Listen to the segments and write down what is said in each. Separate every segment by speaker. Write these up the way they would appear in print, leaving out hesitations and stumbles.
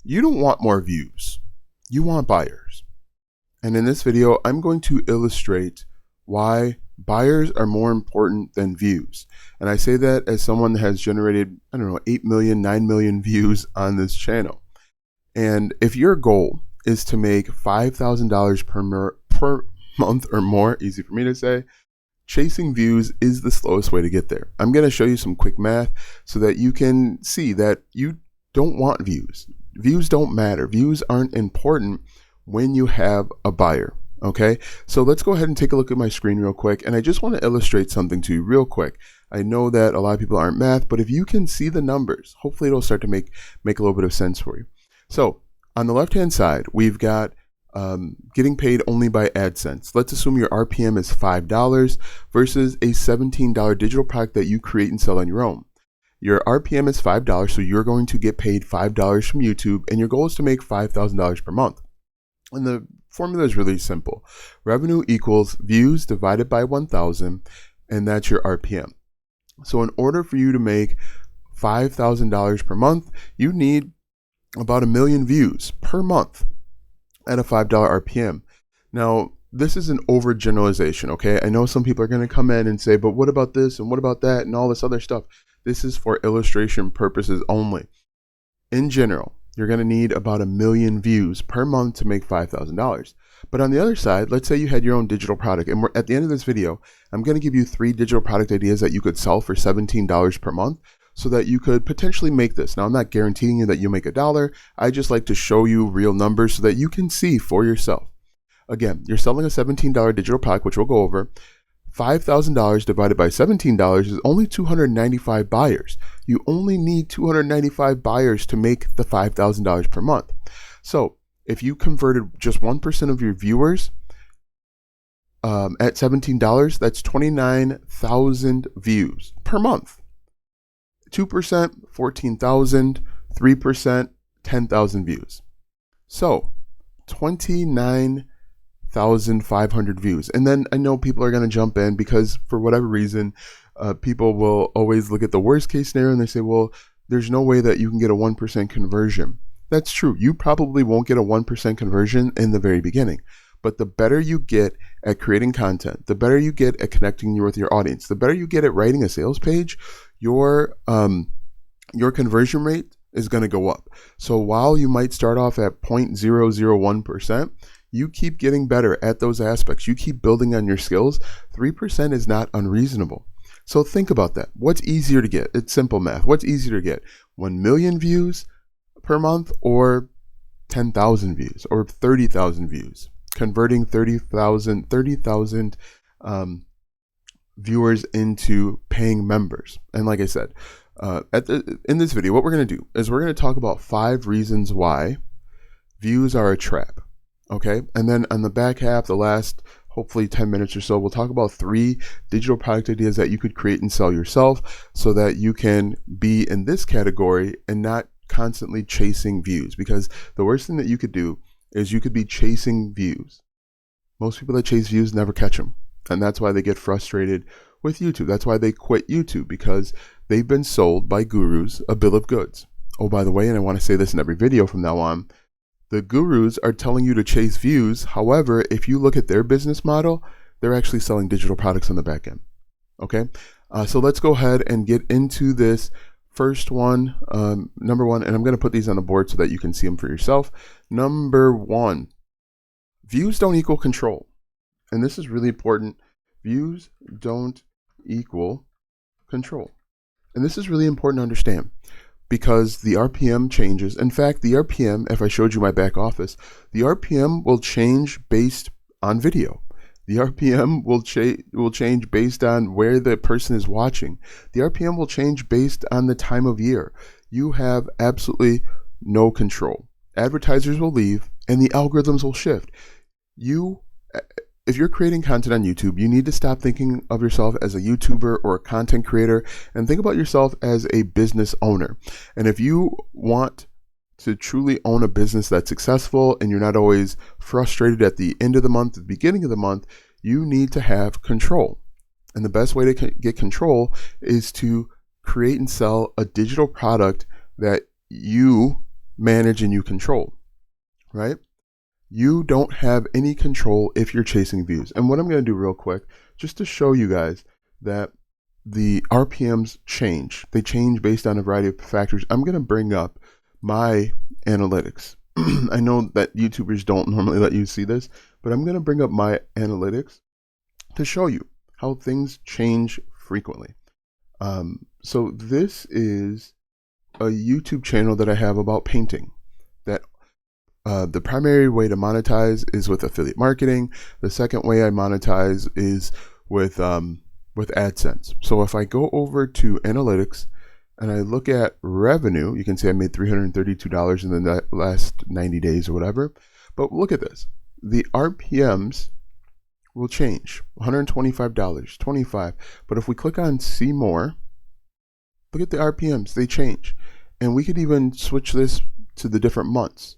Speaker 1: You don't want more views. You want buyers. And in this video, I'm going to illustrate why buyers are more important than views. And I say that as someone that has generated, 8 million, 9 million views on this channel. And if your goal is to make $5,000 per month or more, easy for me to say, chasing views is the slowest way to get there. I'm going to show you some quick math so that you can see that you don't want views. Views don't matter. Views aren't important when you have a buyer. Okay, so let's go ahead and take a look at my screen real quick. And I just want to illustrate something to you real quick. I know that a lot of people aren't math, but if you can see the numbers, hopefully it'll start to make a little bit of sense for you. So on the left-hand side, we've got getting paid only by AdSense. Let's assume your RPM is $5 versus a $17 digital product that you create and sell on your own. Your RPM is $5, so you're going to get paid $5 from YouTube, and your goal is to make $5,000 per month. And the formula is really simple. Revenue equals views divided by 1,000, and that's your RPM. So in order for you to make $5,000 per month, you need about 1 million views per month at a $5 RPM. Now, this is an overgeneralization, okay? I know some people are going to come in and say, but what about this and what about that and all this other stuff? This is for illustration purposes only. In general, you're going to need about 1 million views per month to make $5,000. But on the other side, let's say you had your own digital product, and at the end of this video, I'm going to give you 3 digital product ideas that you could sell for $17 per month so that you could potentially make this. Now, I'm not guaranteeing you that you'll make $1. I just like to show you real numbers so that you can see for yourself. Again, you're selling a $17 digital product, which we'll go over. $5,000 divided by $17 is only 295 buyers. You only need 295 buyers to make the $5,000 per month. So if you converted just 1% of your viewers at $17, that's 29,000 views per month. 2%, 14,000, 3%, 10,000 views. So 29,500 views. And then I know people are going to jump in because for whatever reason, people will always look at the worst case scenario and they say, well, there's no way that you can get a 1% conversion. That's true. You probably won't get a 1% conversion in the very beginning. But the better you get at creating content, the better you get at connecting with your audience, the better you get at writing a sales page, your conversion rate is going to go up. So while you might start off at 0.001%, you keep getting better at those aspects. You keep building on your skills. 3% is not unreasonable. So think about that. What's easier to get? It's simple math. What's easier to get? 1 million views per month or 10,000 views or 30,000 views? Converting 30,000 viewers into paying members. And like I said, in this video, what we're going to do is we're going to talk about 5 reasons why views are a trap. Okay. And then on the back half, the last hopefully 10 minutes or so, we'll talk about 3 digital product ideas that you could create and sell yourself so that you can be in this category and not constantly chasing views. Because the worst thing that you could do is you could be chasing views. Most people that chase views never catch them. And that's why they get frustrated with YouTube. That's why they quit YouTube, because they've been sold by gurus a bill of goods. Oh, by the way, and I want to say this in every video from now on, the gurus are telling you to chase views. However, if you look at their business model, they're actually selling digital products on the back end. Okay, so let's go ahead and get into this first one. Number 1, and I'm going to put these on the board so that you can see them for yourself. Number 1, views don't equal control. And this is really important. Views don't equal control. And this is really important to understand because the RPM changes. In fact, the RPM, if I showed you my back office, the RPM will change based on video. The RPM will change based on where the person is watching. The RPM will change based on the time of year. You have absolutely no control. Advertisers will leave and the algorithms will shift. If you're creating content on YouTube, you need to stop thinking of yourself as a YouTuber or a content creator and think about yourself as a business owner. And if you want to truly own a business that's successful and you're not always frustrated at the end of the month, at the beginning of the month, you need to have control. And the best way to get control is to create and sell a digital product that you manage and you control, right? You don't have any control if you're chasing views. And what I'm going to do real quick, just to show you guys that the RPMs change. They change based on a variety of factors. I'm going to bring up my analytics. I know that YouTubers don't normally let you see this, but I'm going to bring up my analytics to show you how things change frequently. So this is a YouTube channel that I have about painting. That the primary way to monetize is with affiliate marketing. The second way I monetize is with AdSense. So if I go over to analytics and I look at revenue, you can see I made $332 in the last 90 days or whatever. But look at this. The RPMs will change. $125, $25. But if we click on see more, look at the RPMs, they change. And we could even switch this to the different months.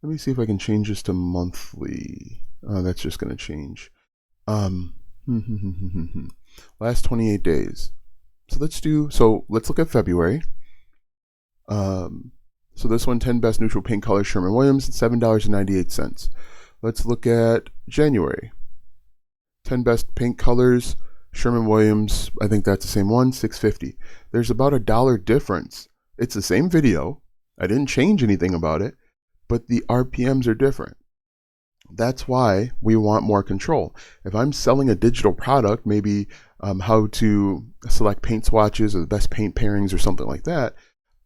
Speaker 1: Let me see if I can change this to monthly. Oh, that's just going to change. Last 28 days. So let's look at February. So this one, 10 best neutral paint colors, Sherwin-Williams, $7.98. Let's look at January. 10 best paint colors, Sherwin-Williams, I think that's the same one, $6.50. There's about $1 difference. It's the same video. I didn't change anything about it, but the RPMs are different. That's why we want more control. If I'm selling a digital product, maybe how to select paint swatches or the best paint pairings or something like that,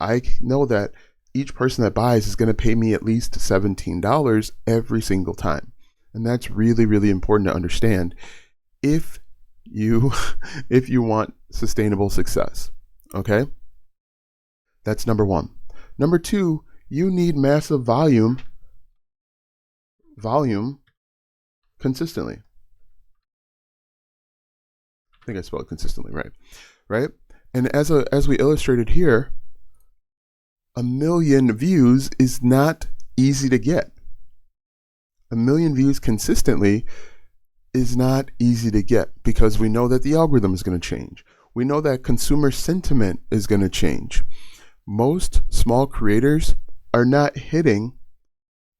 Speaker 1: I know that each person that buys is going to pay me at least $17 every single time. And that's really, really important to understand if you want sustainable success. Okay? That's number one. Number two, you need massive volume consistently. I think I spelled consistently right? And as we illustrated here, 1 million views is not easy to get. 1 million views consistently is not easy to get because we know that the algorithm is going to change. We know that consumer sentiment is going to change. Most small creators are not hitting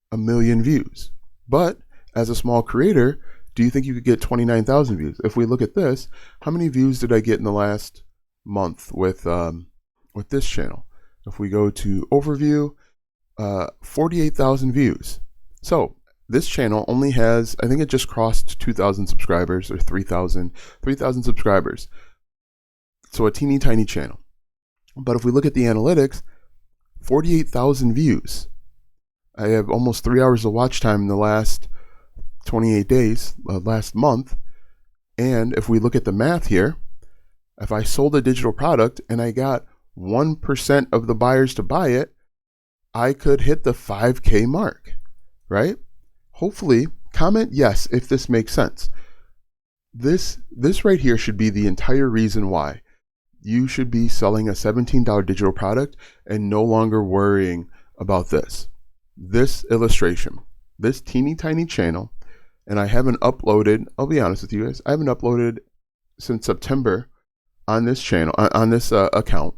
Speaker 1: 1 million views. But as a small creator, do you think you could get 29,000 views? If we look at this, how many views did I get in the last month with this channel? If we go to overview, 48,000 views. So this channel only has, I think it just crossed 2,000 subscribers or 3,000 subscribers. So a teeny tiny channel. But if we look at the analytics, 48,000 views. I have almost 3 hours of watch time in the last 28 days, last month. And if we look at the math here, if I sold a digital product and I got 1% of the buyers to buy it, I could hit the 5K mark, right? Hopefully, comment yes if this makes sense. This right here should be the entire reason why you should be selling a $17 digital product and no longer worrying about this. This illustration, this teeny tiny channel, and I haven't uploaded, I'll be honest with you guys, I haven't uploaded since September on this channel, on this account,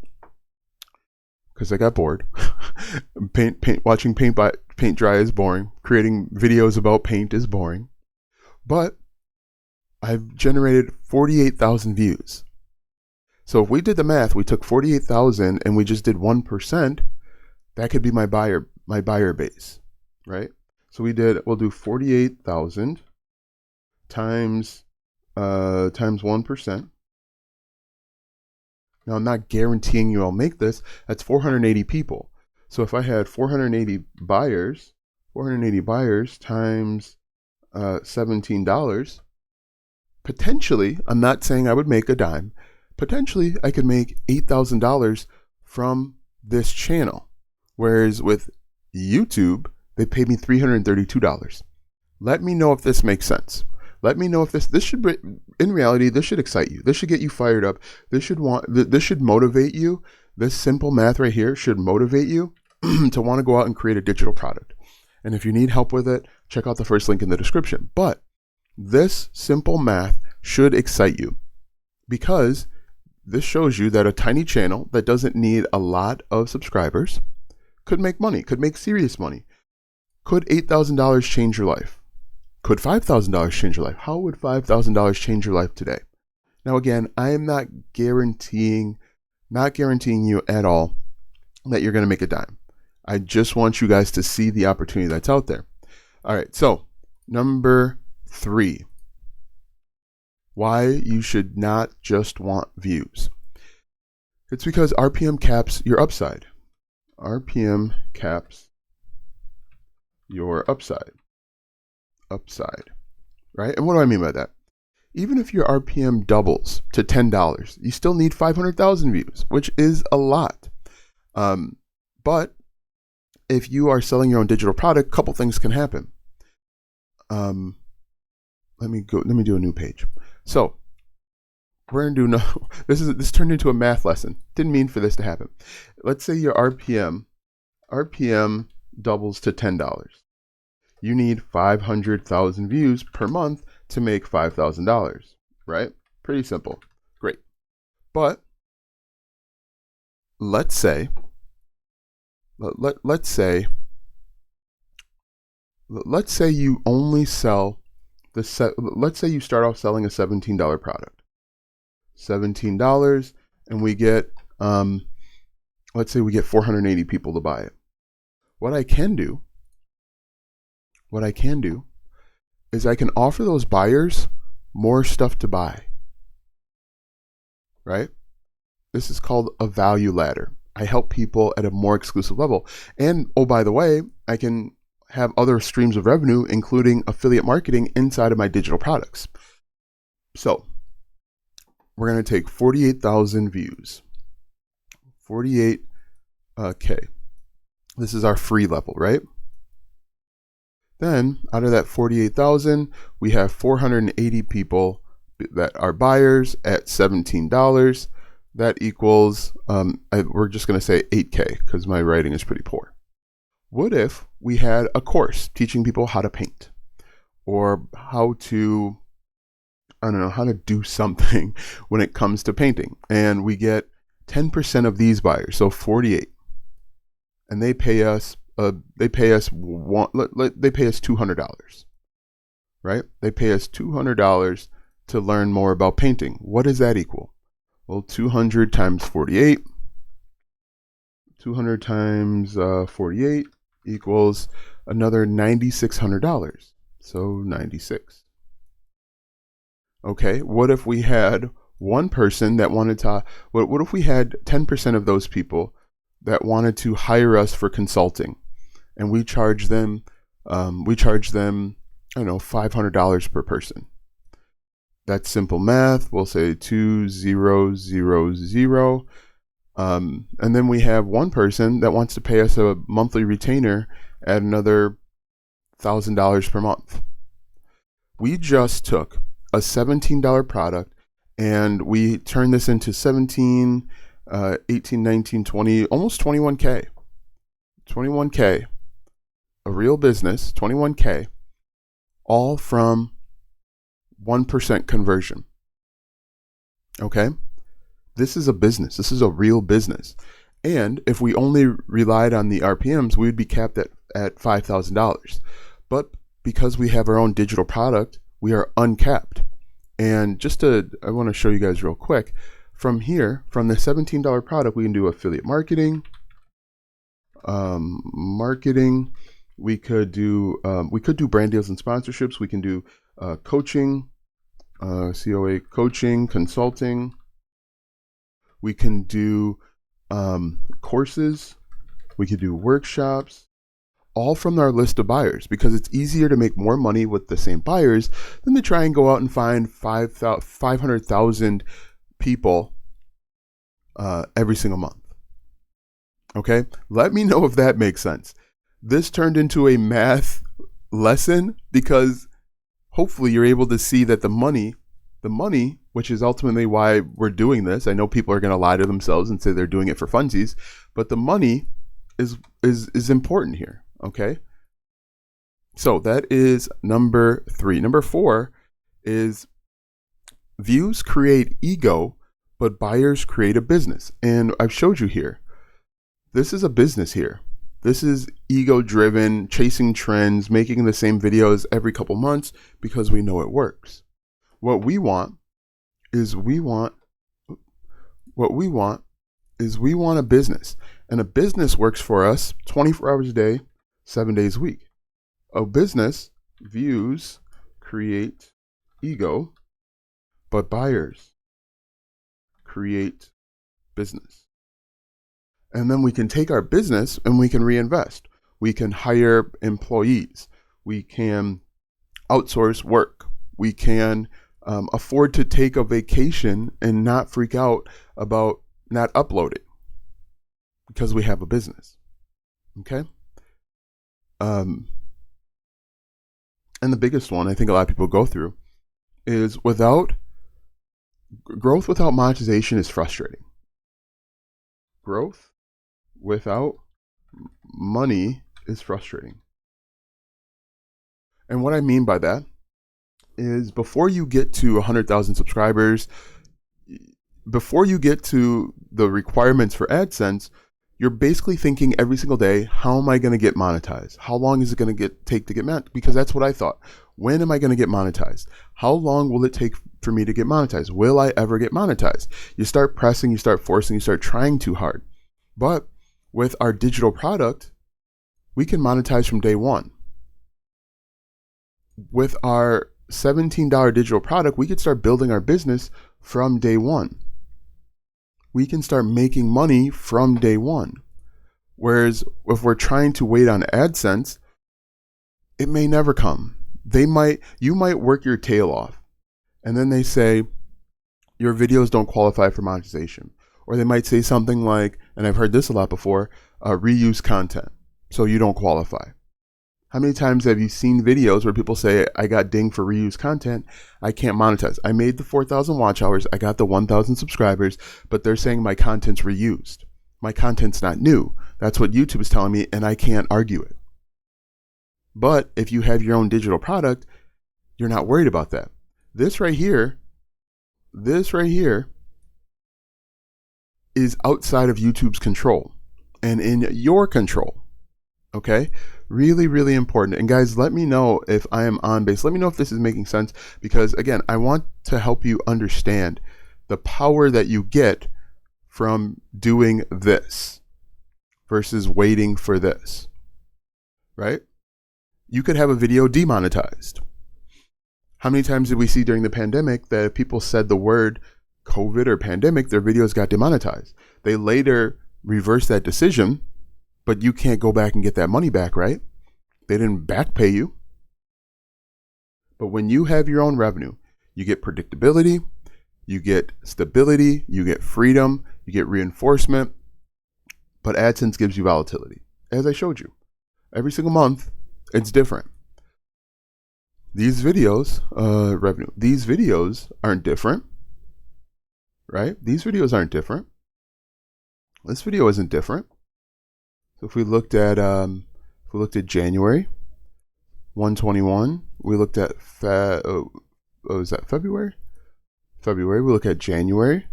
Speaker 1: because I got bored. Watching paint dry is boring. Creating videos about paint is boring. But I've generated 48,000 views. So if we did the math, we took 48,000 and we just did 1%, that could be my buyer base, right? So we'll do 48,000 times 1%. Now I'm not guaranteeing you I'll make this. That's 480 people. So if I had 480 buyers times $17, potentially, I'm not saying I would make a dime, potentially I could make $8,000 from this channel. Whereas with YouTube, they paid me $332. Let me know if this makes sense. Let me know if this should, in reality, this should excite you. This should get you fired up. This should motivate you. This simple math right here should motivate you to want to go out and create a digital product. And if you need help with it, check out the first link in the description. But this simple math should excite you because this shows you that a tiny channel that doesn't need a lot of subscribers could make money, could make serious money. Could $8,000 change your life? Could $5,000 change your life? How would $5,000 change your life today? Now, again, I am not guaranteeing you at all that you're going to make a dime. I just want you guys to see the opportunity that's out there. All right, so number 3, why you should not just want views. It's because RPM caps your upside. RPM caps your upside. Right? And what do I mean by that? Even if your RPM doubles to $10, you still need 500,000 views, which is a lot. But if you are selling your own digital product, a couple things can happen. Let me do a new page. So we're gonna do this turned into a math lesson. Didn't mean for this to happen. Let's say your RPM doubles to $10. You need 500,000 views per month to make $5,000, right? Pretty simple. Great. But let's say you only sell let's say you start off selling a $17 product. $17, and we get let's say we get 480 people to buy it. What I can do is I can offer those buyers more stuff to buy, right? This is called a value ladder. I help people at a more exclusive level. And oh, by the way, I can have other streams of revenue, including affiliate marketing inside of my digital products. So we're going to take 48,000 views, 48K. This is our free level, right? Then out of that 48,000, we have 480 people that are buyers at $17. That equals, we're just going to say 8K because my writing is pretty poor. What if we had a course teaching people how to paint or how to, how to do something when it comes to painting, and we get 10% of these buyers, so 48, and they pay us $200, right? They pay us $200 to learn more about painting. What does that equal? Well, 200 times 48, 200 times 48 equals another $9,600. So 96. Okay, what if we had one person that wanted to, what if we had 10% of those people that wanted to hire us for consulting, and we charge them, $500 per person. That's simple math. We'll say 2000. And then we have one person that wants to pay us a monthly retainer at another $1,000 per month. We just took a $17 product and we turned this into 17, 18, 19, 20, almost 21K. 21K, a real business, 21K, all from 1% conversion. Okay? This is a business. This is a real business. And if we only relied on the RPMs, we would be capped at $5,000. But because we have our own digital product, we are uncapped. And I want to show you guys real quick. From here, from the $17 product, we can do affiliate marketing. We could do brand deals and sponsorships. We can do coaching, COA coaching, consulting. We can do courses. We could do workshops, all from our list of buyers, because it's easier to make more money with the same buyers than to try and go out and find 500,000 people every single month. Okay, let me know if that makes sense. This turned into a math lesson because hopefully you're able to see that the money, which is ultimately why we're doing this. I know people are going to lie to themselves and say they're doing it for funsies, but the money is important here. Okay. So that is number 3. Number 4 is views create ego, but buyers create a business. And I've showed you here. This is a business here. This is ego driven, chasing trends, making the same videos every couple months because we know it works. What we want is we want a business. And a business works for us 24 hours a day, 7 days a week. A business views create ego, but buyers create business. And then we can take our business and we can reinvest. We can hire employees. We can outsource work. We can afford to take a vacation and not freak out about not uploading because we have a business. Okay? And the biggest one I think a lot of people go through is growth without monetization is frustrating. Growth without money is frustrating. And what I mean by that is before you get to 100,000 subscribers, before you get to the requirements for AdSense, you're basically thinking every single day, how am I going to get monetized? How long is it going to take to get monetized? Because that's what I thought. When am I going to get monetized? How long will it take for me to get monetized? Will I ever get monetized? You start pressing, you start forcing, you start trying too hard. But with our digital product, we can monetize from day one. With our $17 digital product, we could start building our business from day one. We can start making money from day one. Whereas if we're trying to wait on AdSense, it may never come. You might work your tail off, and then they say your videos don't qualify for monetization. Or they might say something like, and I've heard this a lot before, reuse content, so you don't qualify. How many times have you seen videos where people say, I got dinged for reuse content, I can't monetize. I made the 4,000 watch hours, I got the 1,000 subscribers, but they're saying my content's reused. My content's not new. That's what YouTube is telling me, and I can't argue it. But if you have your own digital product, you're not worried about that. This right here is outside of YouTube's control and in your control. Okay? Really, really important. And guys, let me know if I am on base. Let me know if this is making sense, because again, I want to help you understand the power that you get from doing this versus waiting for this, right? You could have a video demonetized. How many times did we see during the pandemic that if people said the word COVID or pandemic, their videos got demonetized? They later reversed that decision, but you can't go back and get that money back, right? They didn't back pay you. But when you have your own revenue, you get predictability, you get stability, you get freedom, you get reinforcement, but AdSense gives you volatility. As I showed you, every single month, it's different. These videos, these videos aren't different, right? These videos aren't different. This video isn't different. So if we looked at January 121, we looked at is that February? February, we look at January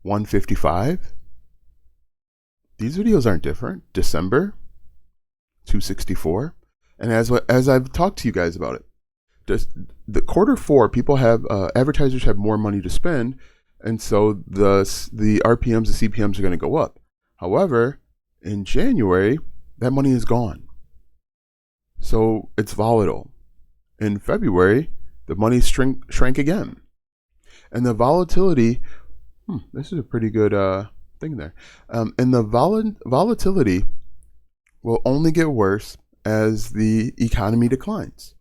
Speaker 1: 155. These videos aren't different. December 264. And as I've talked to you guys about it, the Q4, people have advertisers have more money to spend, and so the RPMs, the CPMs are going to go up. However, in January, that money is gone, so it's volatile. In February, the money shrank again, and the volatility. This is a pretty good thing there. And the volatility will only get worse as the economy declines,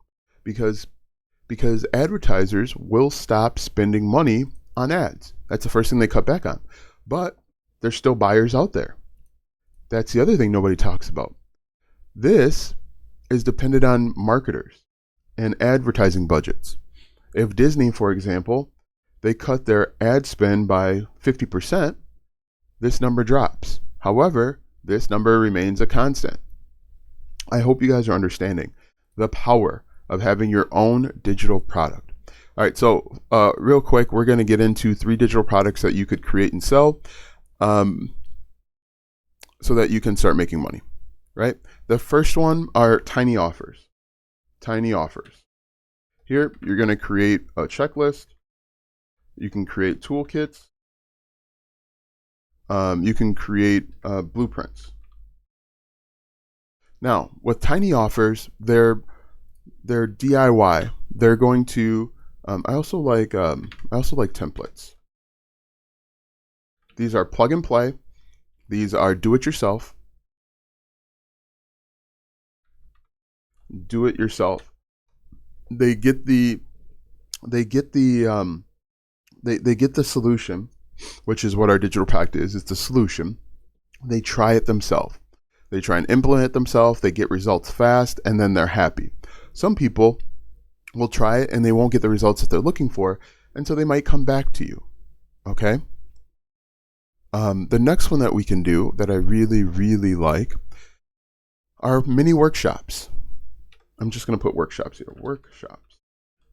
Speaker 1: because advertisers will stop spending money on ads. That's the first thing they cut back on. But there's still buyers out there. That's the other thing nobody talks about. This is dependent on marketers and advertising budgets. If Disney, for example, they cut their ad spend by 50%, this number drops. However, this number remains a constant. I hope you guys are understanding the power of having your own digital product. All right, so real quick, we're going to get into 3 digital products that you could create and sell. so that you can start making money, right? The first one are tiny offers. Tiny offers. Here, you're going to create a checklist. You can create toolkits. You can create blueprints. Now, with tiny offers, they're DIY. They're going to. I also like templates. These are plug and play. These are do it yourself. Do it yourself. They get the solution, which is what our digital product is. It's the solution. They try it themselves. They try and implement it themselves. They get results fast, and then they're happy. Some people will try it and they won't get the results that they're looking for, and so they might come back to you. Okay. The next one that we can do that I really, really like are mini workshops. I'm just going to put workshops here. Workshops.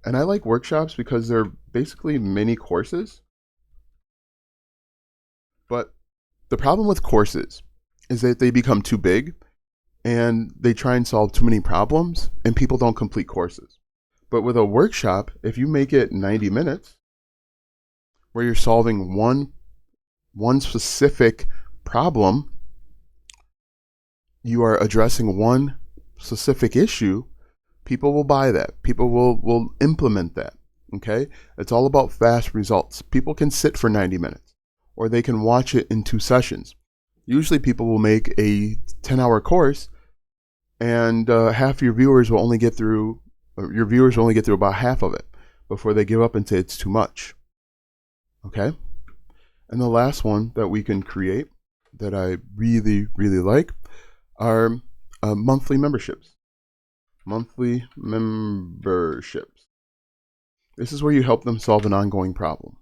Speaker 1: And I like workshops because they're basically mini courses. But the problem with courses is that they become too big and they try and solve too many problems and people don't complete courses. But with a workshop, if you make it 90 minutes where you're solving one specific problem, you are addressing one specific issue, people will buy that. People will implement that. Okay? It's all about fast results. People can sit for 90 minutes or they can watch it in 2 sessions. Usually people will make a 10-hour course and half your viewers will only get through about half of it before they give up and say it's too much. Okay? And the last one that we can create that I really, really like are monthly memberships. Monthly memberships. This is where you help them solve an ongoing problem.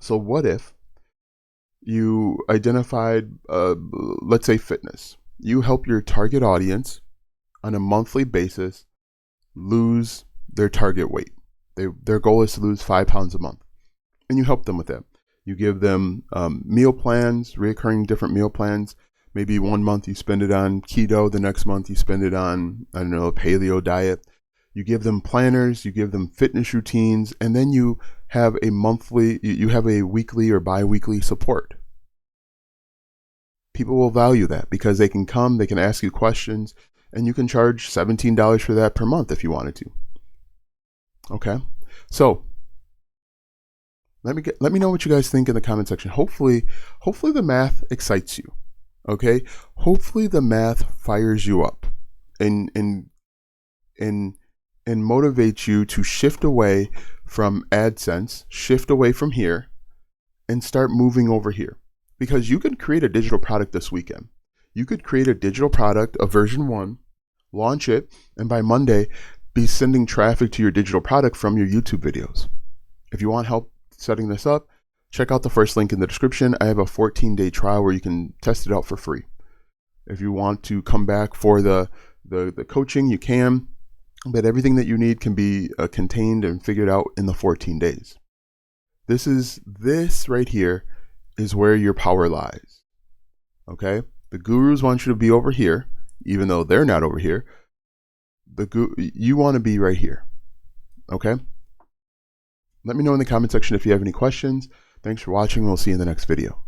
Speaker 1: So what if you identified, let's say fitness. You help your target audience on a monthly basis lose their target weight. Their goal is to lose 5 pounds a month. And you help them with that. You give them meal plans, reoccurring different meal plans. Maybe 1 month you spend it on keto, the next month you spend it on, I don't know, a paleo diet. You give them planners, you give them fitness routines, and then you have you have a weekly or bi-weekly support. People will value that because they can come, they can ask you questions, and you can charge $17 for that per month if you wanted to. Okay? So, let me know what you guys think in the comment section. Hopefully the math excites you. Okay? Hopefully the math fires you up and motivates you to shift away from AdSense, shift away from here, and start moving over here. Because you could create a digital product this weekend. You could create a digital product, a version 1, launch it, and by Monday, be sending traffic to your digital product from your YouTube videos. If you want help setting this up, check out the first link in the description. I have a 14-day trial where you can test it out for free. If you want to come back for the coaching, you can, but everything that you need can be contained and figured out in the 14 days. This right here is where your power lies. Okay? The gurus want you to be over here, even though they're not over here. You want to be right here. Okay? Let me know in the comment section if you have any questions. Thanks for watching. We'll see you in the next video.